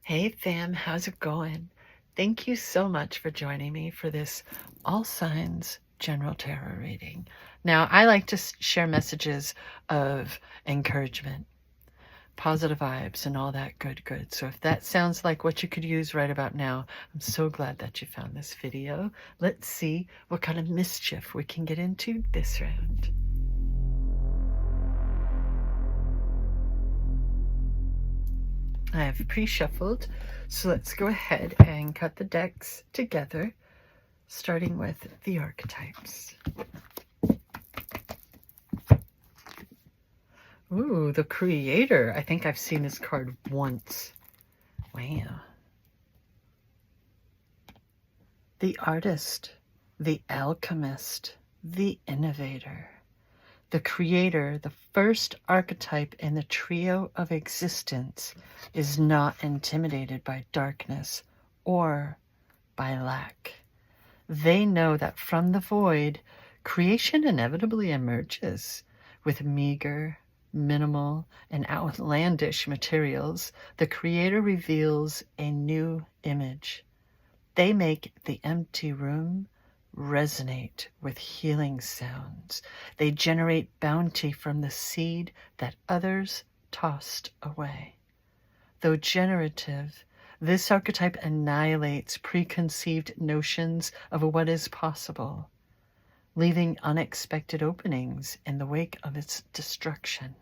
Hey fam, how's it going? Thank you so much for joining me for this All Signs General Tarot reading. Now, I like to share messages of encouragement, positive vibes, and all that good. So if that sounds like what you could use right about now, I'm so glad that you found this video. Let's see what kind of mischief we can get into this round. I have pre-shuffled, so let's go ahead and cut the decks together, starting with the archetypes. Ooh, the Creator. I think I've seen this card once. Wow. The Artist, the Alchemist, the Innovator. The Creator, the first archetype in the trio of existence, is not intimidated by darkness or by lack. They know that from the void, creation inevitably emerges. With meager, minimal, and outlandish materials, the Creator reveals a new image. They make the empty room resonate with healing sounds. They generate bounty from the seed that others tossed away. Though generative, this archetype annihilates preconceived notions of what is possible, leaving unexpected openings in the wake of its destruction.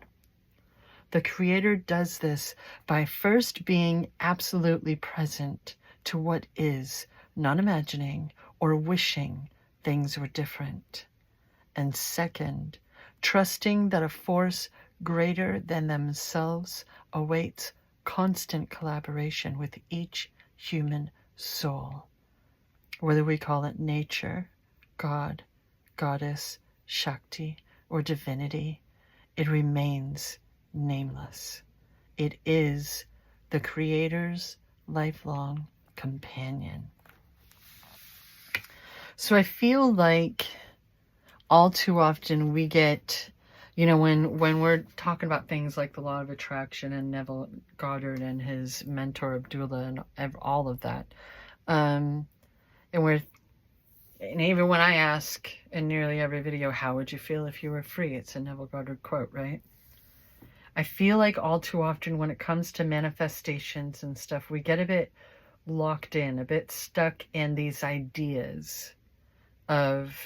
The Creator does this by first being absolutely present to what is, not imagining or wishing things were different. And second, trusting that a force greater than themselves awaits constant collaboration with each human soul. Whether we call it nature, God, Goddess, Shakti, or divinity, it remains nameless. It is the Creator's lifelong companion. So I feel like all too often we get, when we're talking about things like the law of attraction and Neville Goddard and his mentor Abdullah and all of that, and even when I ask in nearly every video, how would you feel if you were free? It's a Neville Goddard quote, right? I feel like all too often when it comes to manifestations and stuff, we get a bit locked in, a bit stuck in these ideas of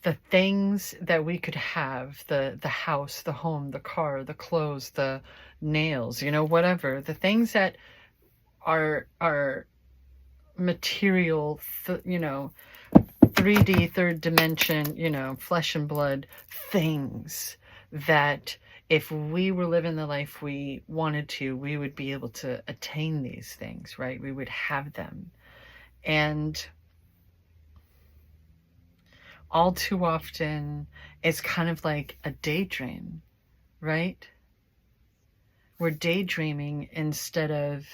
the things that we could have, the house, the home, the car, the clothes, the nails, whatever, the things that are material, 3D, third dimension, flesh and blood things that if we were living the life we wanted to, we would be able to attain these things, right? We would have them. And all too often, it's kind of like a daydream, right? We're daydreaming instead of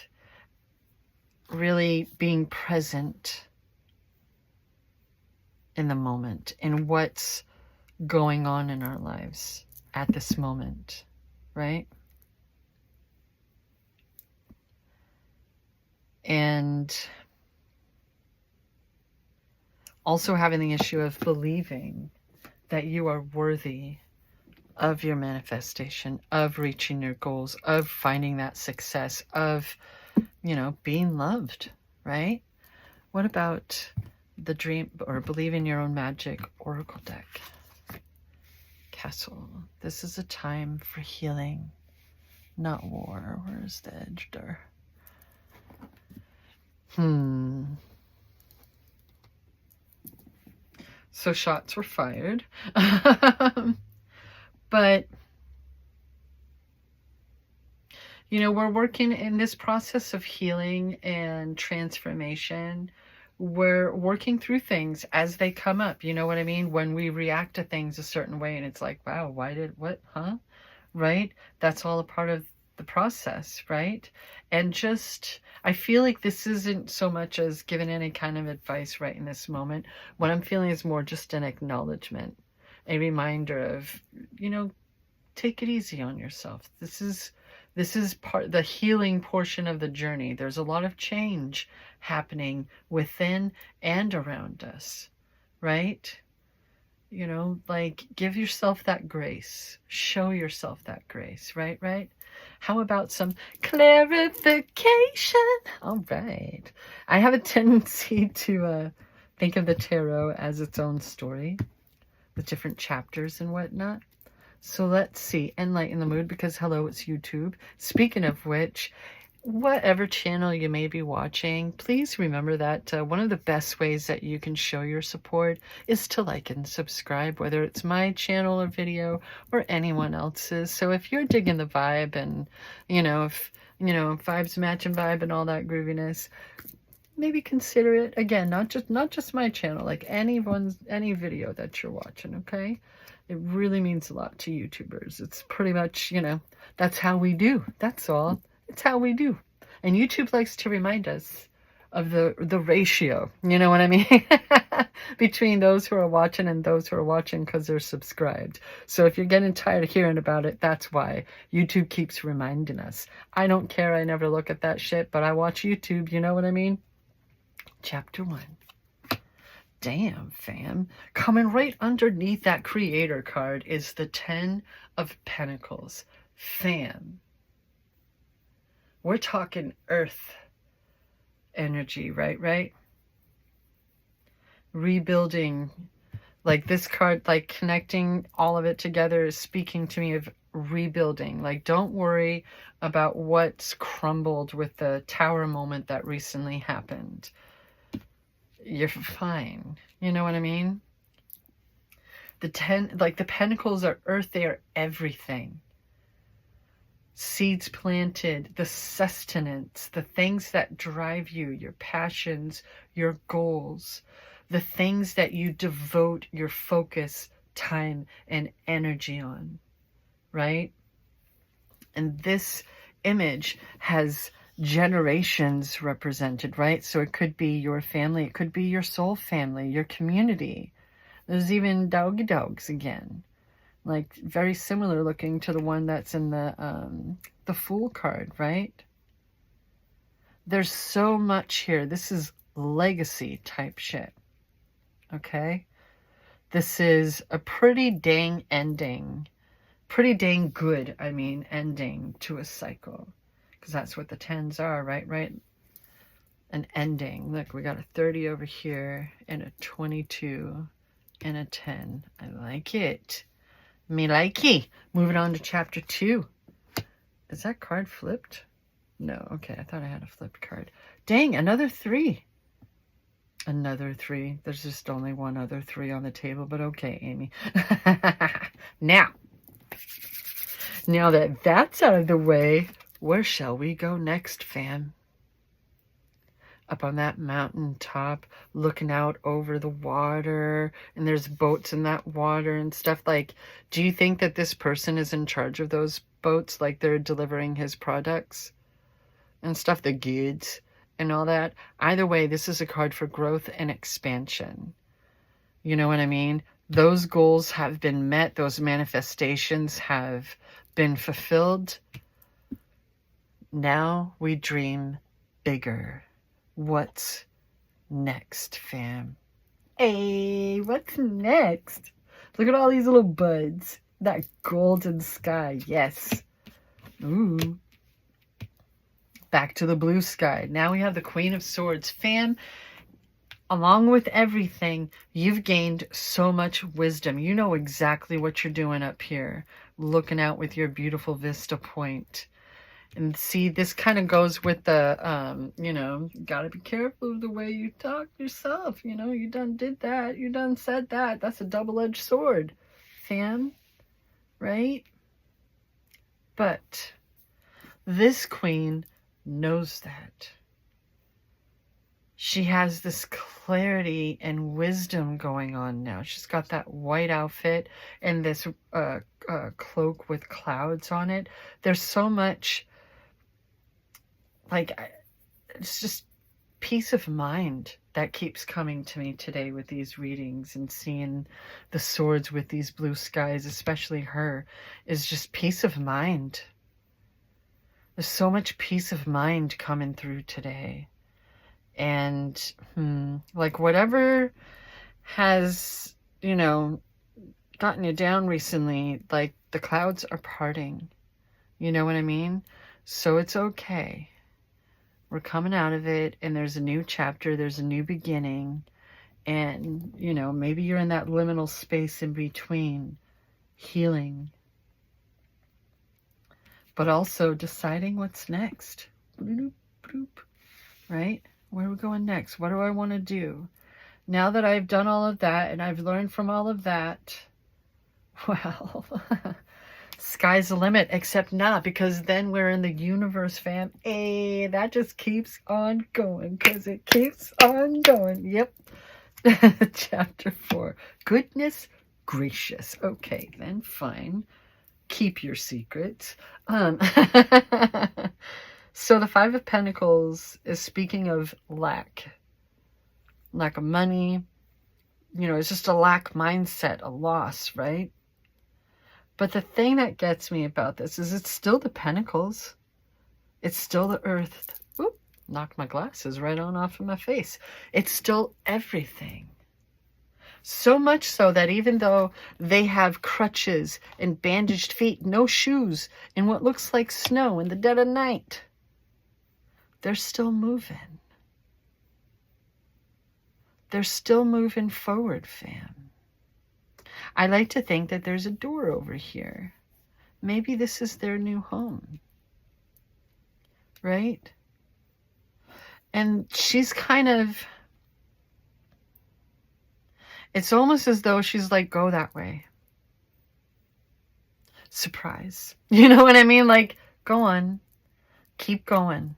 really being present in the moment, in what's going on in our lives at this moment, right? And also having the issue of believing that you are worthy of your manifestation, of reaching your goals, of finding that success, of, being loved, right? What about the dream or believe in your own magic oracle deck? Castle. This is a time for healing, not war. Where's the edge door? So shots were fired. But, we're working in this process of healing and transformation. We're working through things as they come up. You know what I mean? When we react to things a certain way and it's like, wow, right? That's all a part of the process, right? And I feel like this isn't so much as giving any kind of advice right in this moment. What I'm feeling is more just an acknowledgement, a reminder of, take it easy on yourself. This This is the healing portion of the journey. There's a lot of change happening within and around us, right? You know, like, give yourself that grace. Show yourself that grace, right? Right? How about some clarification? All right. I have a tendency to think of the tarot as its own story with different chapters and whatnot. So let's see. Enlighten the mood, because hello, it's YouTube. Speaking of which, whatever channel you may be watching, please remember that one of the best ways that you can show your support is to like and subscribe, whether it's my channel or video or anyone else's. So if you're digging the vibe and, if, vibes matching vibe and all that grooviness, maybe consider it. Again, not just my channel, like any video that you're watching, okay? It really means a lot to YouTubers. It's pretty much, that's how we do. That's all. It's how we do. And YouTube likes to remind us of the ratio, you know what I mean? Between those who are watching and those who are watching because they're subscribed. So if you're getting tired of hearing about it, that's why. YouTube keeps reminding us. I don't care. I never look at that shit, but I watch YouTube. You know what I mean? Chapter 1. Damn, fam. Coming right underneath that creator card is the 10 of Pentacles. Fam. We're talking earth energy, right? Rebuilding. Like this card, like connecting all of it together is speaking to me of rebuilding. Like, don't worry about what's crumbled with the tower moment that recently happened. You're fine. You know what I mean? The 10, like the pentacles are earth. They are everything. Seeds planted, the sustenance, the things that drive you, your passions, your goals, the things that you devote your focus, time, and energy on, right? And this image has generations represented, right? So it could be your family, it could be your soul family, your community. There's even doggy dogs again, like very similar looking to the one that's in the Fool card, right? There's so much here. This is legacy type shit, okay? This is a pretty dang ending, pretty dang good, ending to a cycle. Because that's what the 10s are, right? An ending. Look, we got a 30 over here and a 22 and a 10. I like it. Me likey. Moving on to chapter 2. Is that card flipped? No. Okay, I thought I had a flipped card. Dang, another 3. Another 3. There's just only one other 3 on the table, but okay, Amy. Now that that's out of the way, where shall we go next, fam? Up on that mountain top, looking out over the water, and there's boats in that water and stuff. Like, do you think that this person is in charge of those boats? Like, they're delivering his products and stuff, the goods and all that? Either way, this is a card for growth and expansion. You know what I mean? Those goals have been met. Those manifestations have been fulfilled. Now we dream bigger. What's next, fam? Hey, what's next? Look at all these little buds. That golden sky, yes. Ooh. Back to the blue sky. Now we have the Queen of Swords. Fam, along with everything, you've gained so much wisdom. You know exactly what you're doing up here, looking out with your beautiful vista point. And see, this kind of goes with the, gotta be careful of the way you talk yourself. You done did that. You done said that. That's a double-edged sword, fam. Right? But this queen knows that. She has this clarity and wisdom going on now. She's got that white outfit and this cloak with clouds on it. There's so much... it's just peace of mind that keeps coming to me today with these readings, and seeing the swords with these blue skies, especially her, is just peace of mind. There's so much peace of mind coming through today. And like whatever has, you know, gotten you down recently, like the clouds are parting. You know what I mean? So it's okay. We're coming out of it, and there's a new chapter, there's a new beginning. And, you know, maybe you're in that liminal space in between, healing, but also deciding what's next. Bloop, bloop, right? Where are we going next? What do I want to do? Now that I've done all of that and I've learned from all of that, well, sky's the limit, except not, because then we're in the universe, fam. Hey, that just keeps on going, because it keeps on going. Yep. Chapter 4. Goodness gracious. Okay, then fine. Keep your secrets. So the Five of Pentacles is speaking of lack of money. You know, it's just a lack mindset, a loss, right? But the thing that gets me about this is it's still the Pentacles. It's still the Earth. Oop, knocked my glasses right on off of my face. It's still everything. So much so that even though they have crutches and bandaged feet, no shoes, in what looks like snow in the dead of night, they're still moving. They're still moving forward, fam. I like to think that there's a door over here. Maybe this is their new home. Right? And she's kind of... It's almost as though she's like, go that way. Surprise. You know what I mean? Like, go on. Keep going.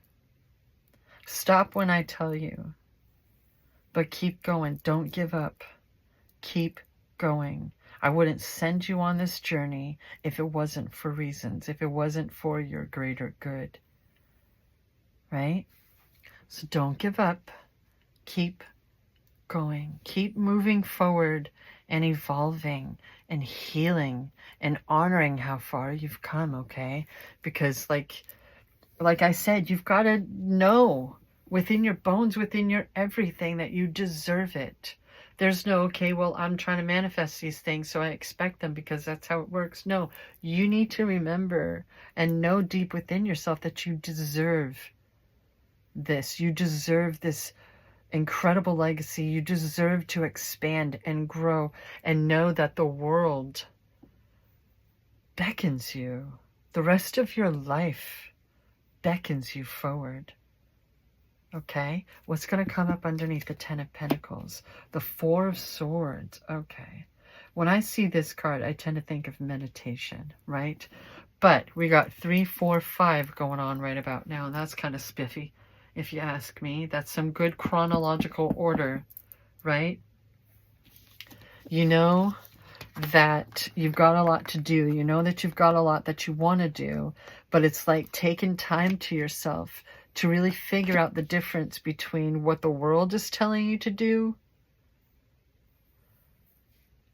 Stop when I tell you. But keep going. Don't give up. Keep going. I wouldn't send you on this journey if it wasn't for reasons, if it wasn't for your greater good. Right? So don't give up. Keep going. Keep moving forward and evolving and healing and honoring how far you've come, okay? Because like I said, you've got to know within your bones, within your everything, that you deserve it. There's no, okay, well, I'm trying to manifest these things, so I expect them because that's how it works. No, you need to remember and know deep within yourself that you deserve this. You deserve this incredible legacy. You deserve to expand and grow and know that the world beckons you. The rest of your life beckons you forward. Okay, what's going to come up underneath the Ten of Pentacles? The Four of Swords. Okay, when I see this card, I tend to think of meditation, right? But we got 3, 4, 5 going on right about now, and that's kind of spiffy, if you ask me. That's some good chronological order, right? You know that you've got a lot to do. You know that you've got a lot that you want to do, but it's like taking time to yourself to really figure out the difference between what the world is telling you to do,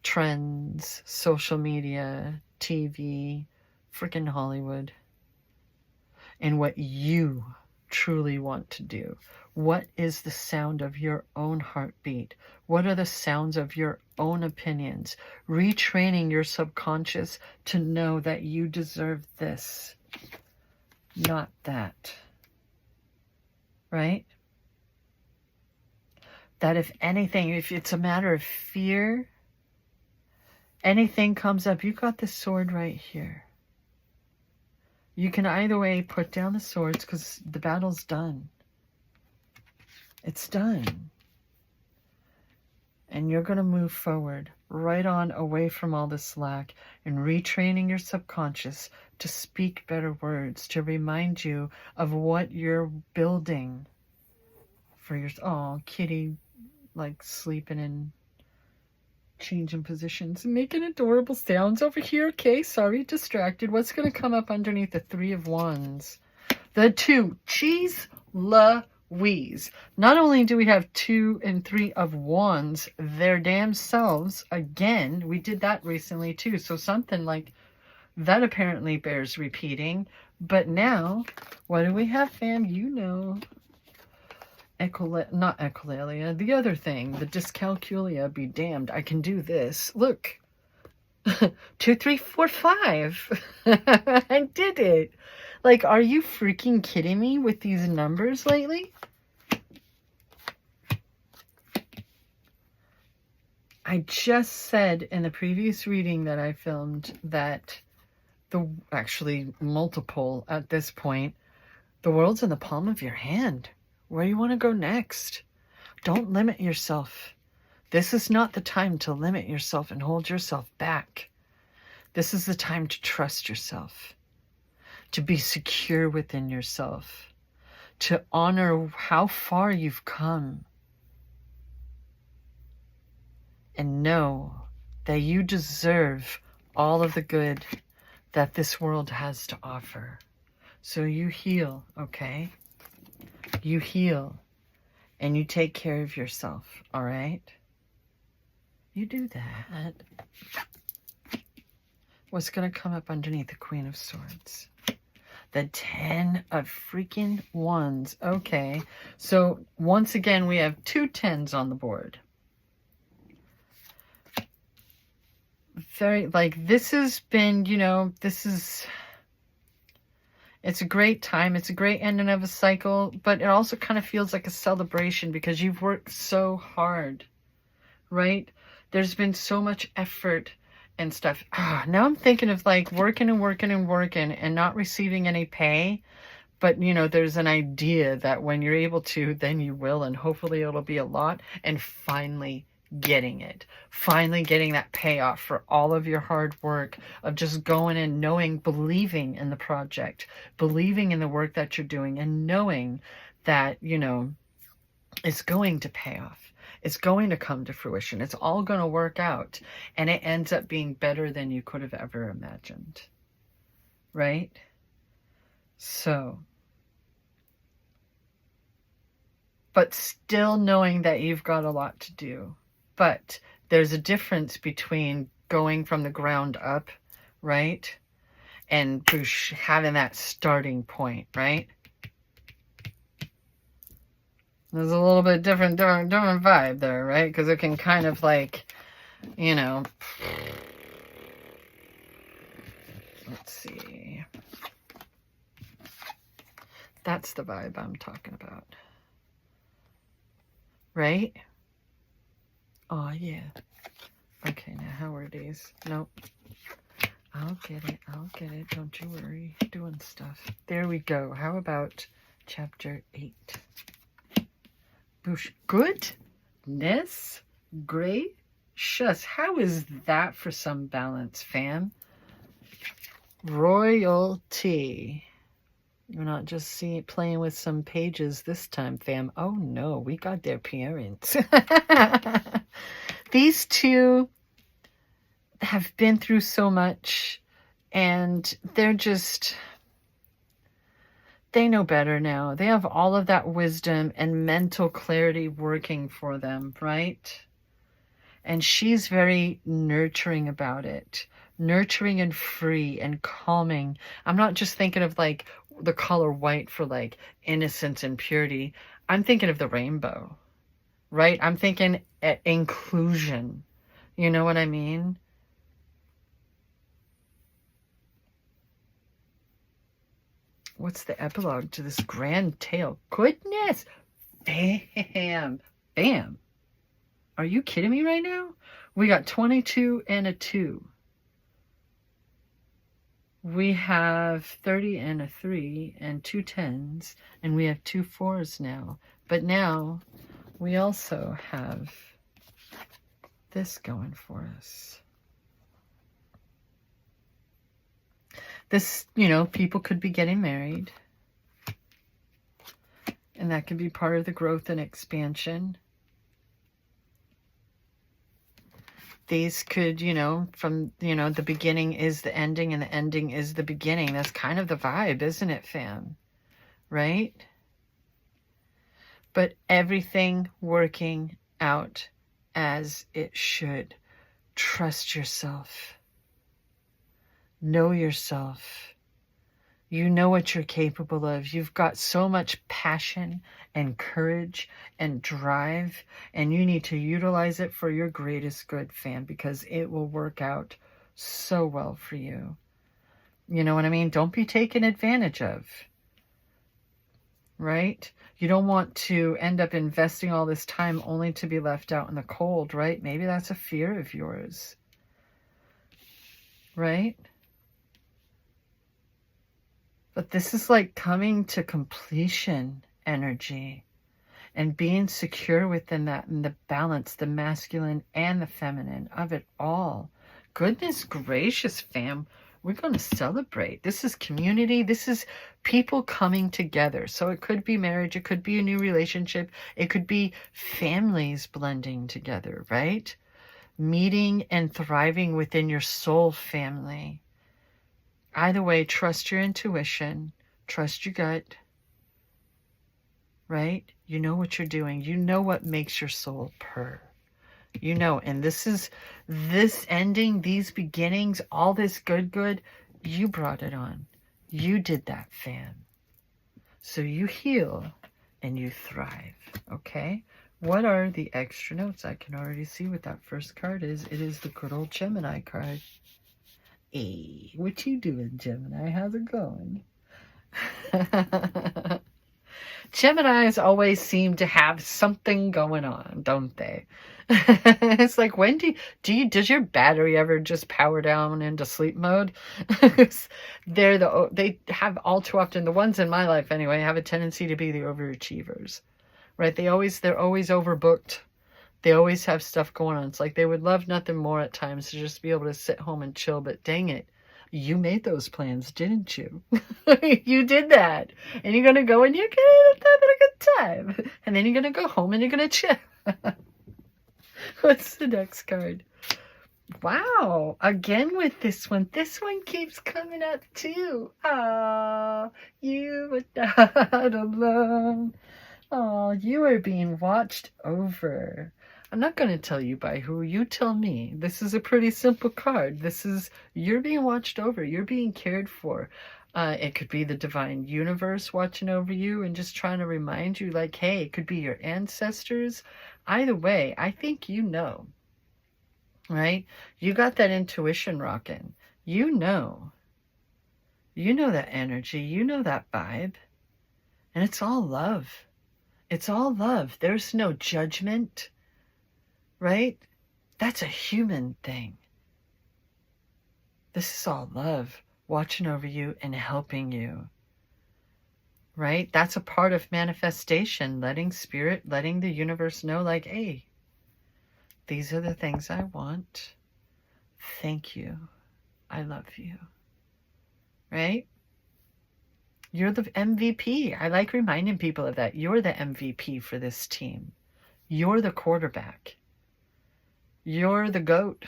trends, social media, TV, freaking Hollywood, and what you truly want to do. What is the sound of your own heartbeat? What are the sounds of your own opinions? Retraining your subconscious to know that you deserve this, not that. Right? That if anything, if it's a matter of fear, anything comes up, you got this sword right here. You can either way put down the swords because the battle's done. It's done. And you're going to move forward, right on, away from all this lack, and retraining your subconscious to speak better words, to remind you of what you're building for your... Oh, kitty, like sleeping and changing positions and making adorable sounds over here. Okay, sorry, distracted. What's going to come up underneath the Three of Wands? The two. Jeez Louise. Not only do we have 2 and 3 of Wands, their damn selves, again, we did that recently too, so something like that apparently bears repeating. But now, what do we have, fam? You know, not echolalia, the other thing, the dyscalculia, be damned. I can do this. Look. 2, 3, 4, 5. I did it. Like, are you freaking kidding me with these numbers lately? I just said in the previous reading that I filmed that actually multiple at this point, the world's in the palm of your hand. Where do you want to go next? Don't limit yourself. This is not the time to limit yourself and hold yourself back. This is the time to trust yourself, to be secure within yourself, to honor how far you've come, and know that you deserve all of the good that this world has to offer. So you heal, okay? You heal, and you take care of yourself, all right? You do that. What's going to come up underneath the Queen of Swords? The 10 of freaking Wands. Okay, so once again, we have 2 10s on the board. Very, like, this has been, you know, it's a great time. It's a great ending of a cycle, but it also kind of feels like a celebration because you've worked so hard, right? There's been so much effort and stuff. Now I'm thinking of like working and not receiving any pay. But, you know, there's an idea that when you're able to, then you will, and hopefully it'll be a lot, and finally getting it. Finally getting that payoff for all of your hard work of just going and knowing, believing in the project, believing in the work that you're doing, and knowing that, you know, it's going to pay off. It's going to come to fruition. It's all going to work out. And it ends up being better than you could have ever imagined. Right? So, but still knowing that you've got a lot to do. But there's a difference between going from the ground up, right? And having that starting point, right? There's a little bit different vibe there, right? Because it can kind of like, you know, let's see. That's the vibe I'm talking about. Right? Oh, yeah. Okay, now how are these? Nope. I'll get it. Don't you worry. Doing stuff. There we go. How about chapter 8? Goodness gracious. How is that for some balance, fam? Royalty. You're not just playing with some pages this time, fam. Oh no, we got their parents. These two have been through so much, and they're just, they know better now. They have all of that wisdom and mental clarity working for them, right? And she's very nurturing about it. Nurturing and free and calming. I'm not just thinking of like the color white for like innocence and purity. I'm thinking of the rainbow, right? I'm thinking inclusion. You know what I mean? What's the epilogue to this grand tale? Goodness! Bam! Bam! Are you kidding me right now? We got 22 and a 2. We have 30 and a 3 and 2 10s, and we have 2 4s now. But now we also have this going for us. This, you know, people could be getting married, and that could be part of the growth and expansion. These could, you know, from, you know, the beginning is the ending and the ending is the beginning. That's kind of the vibe, isn't it, fam? Right? But everything working out as it should. Trust yourself. Know yourself. You know what you're capable of. You've got so much passion and courage and drive, and you need to utilize it for your greatest good, fam, because it will work out so well for you. You know what I mean? Don't be taken advantage of, right? You don't want to end up investing all this time only to be left out in the cold, right? Maybe that's a fear of yours, right? But this is like coming to completion energy and being secure within that, and the balance, the masculine and the feminine of it all. Goodness gracious, fam. We're going to celebrate. This is community. This is people coming together. So it could be marriage. It could be a new relationship. It could be families blending together, right? Meeting and thriving within your soul family. Either way, trust your intuition. Trust your gut. Right? You know what you're doing. You know what makes your soul purr. You know, and this ending, these beginnings, all this good, you brought it on. You did that, fam. So you heal and you thrive, okay? What are the extra notes? I can already see what that first card is. It is the good old Gemini card. Hey, what you doing, Gemini? How's it going? Geminis always seem to have something going on, don't they? It's like, when does your battery ever just power down into sleep mode? They have all too often, the ones in my life anyway, have a tendency to be the overachievers, right? They're always overbooked. They always have stuff going on. It's like they would love nothing more at times to just be able to sit home and chill, but dang it. You made those plans, didn't you? You did that. And you're going to go and you're going to have a good time. And then you're going to go home and you're going to chill. What's the next card? Wow. Again with this one. This one keeps coming up too. Oh, you are not alone. Oh, you are being watched over. I'm not going to tell you by who. You tell me. This is a pretty simple card. You're being watched over. You're being cared for. It could be the divine universe watching over you and just trying to remind you, like, hey, it could be your ancestors. Either way, I think you know, right? You got that intuition rocking. You know that energy. You know that vibe. And it's all love. It's all love. There's no judgment. Right? That's a human thing. This is all love, watching over you and helping you. Right? That's a part of manifestation, letting spirit, letting the universe know, like, hey, these are the things I want. Thank you. I love you. Right? You're the MVP. I like reminding people of that. You're the MVP for this team. You're the quarterback. You're the GOAT.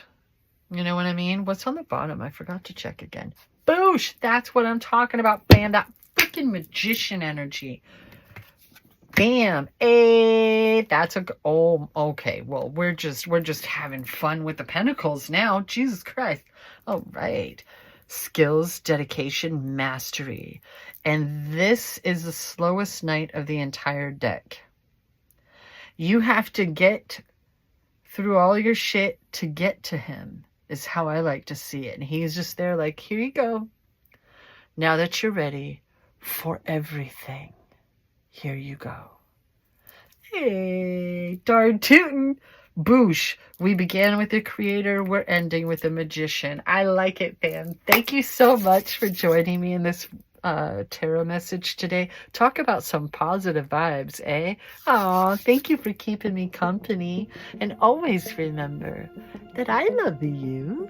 You know what I mean? What's on the bottom? I forgot to check again. Boosh! That's what I'm talking about. Bam! That freaking magician energy. Bam! Hey, that's oh, okay. Well, we're just having fun with the pentacles now. Jesus Christ. All right. Skills, dedication, mastery. And this is the slowest knight of the entire deck. You have to get through all your shit to get to him, is how I like to see it. And he's just there like, here you go. Now that you're ready for everything, here you go. Hey, darn tootin'. Boosh. We began with the creator. We're ending with the magician. I like it, fam. Thank you so much for joining me in this tarot message today. Talk about some positive vibes, eh? Aw, thank you for keeping me company. And always remember that I love you.